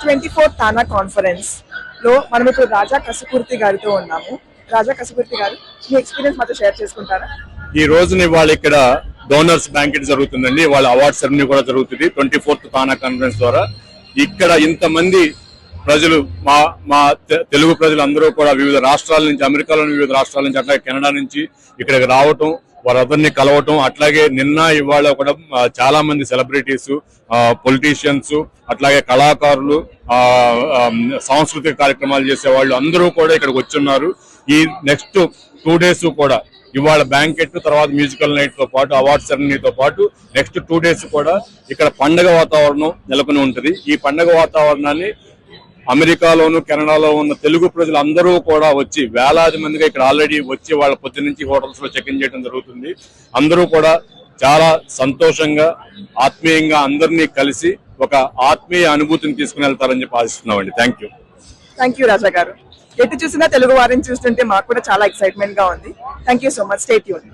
24th తానా conference లో మనం ఇప్పుడు రాజా కసుకుర్తి గారితో ఉన్నాము. రాజా కసుకుర్తి గారు, మీ ఎక్స్పీరియన్స్ మాతో షేర్ చేసుకుంటారా? ఈ రోజున ఇవాళ ఇక్కడ డోనర్స్ బ్యాంకెట్ జరుగుతుందండి. వాళ్ళ అవార్డ్ సెరమనీ కూడా జరుగుతుంది 24th తానా కాన్ఫరెన్స్ ద్వారా. ఇక్కడ ఇంతమంది ప్రజలు, మా తెలుగు ప్రజలు అందరూ కూడా వివిధ రాష్ట్రాల నుంచి, అమెరికాలోని వివిధ రాష్ట్రాల నుంచి, అట్లాగే కెనడా నుంచి ఇక్కడికి రావటం, వారందరినీ కలవటం, అట్లాగే నిన్న ఇవాళ కూడా చాలా మంది సెలబ్రిటీస్, పొలిటీషియన్స్, అట్లాగే కళాకారులు, సాంస్కృతిక కార్యక్రమాలు చేసేవాళ్ళు అందరూ కూడా ఇక్కడికి వచ్చున్నారు. ఈ నెక్స్ట్ 2 days కూడా ఇవాళ బ్యాంకెట్, తర్వాత మ్యూజికల్ నైట్ తో పాటు అవార్డ్ సెరమనీతో పాటు నెక్స్ట్ 2 days కూడా ఇక్కడ పండగ వాతావరణం నెలకొని ఉంటుంది. ఈ పండగ వాతావరణాన్ని అమెరికాలోను, కెనడాలో ఉన్న తెలుగు ప్రజలు అందరూ కూడా వచ్చి వేలాది మందిగా ఇక్కడ ఆల్రెడీ వచ్చి వాళ్ళ పొద్దు నుంచి హోటల్స్ లో చెక్ ఇన్ చేయడం జరుగుతుంది. అందరూ కూడా చాలా సంతోషంగా, ఆత్మీయంగా అందరినీ కలిసి ఒక ఆత్మీయ అనుభూతిని తీసుకుని వెళ్తారని చెప్పి ఆశిస్తున్నామండి. థ్యాంక్ యూ రాజా గారు. ఎటు చూసినా తెలుగు వారిని చూస్తుంటే మాకు కూడా చాలా ఎక్సైట్మెంట్ గా ఉంది. Thank you so much. Stay tune.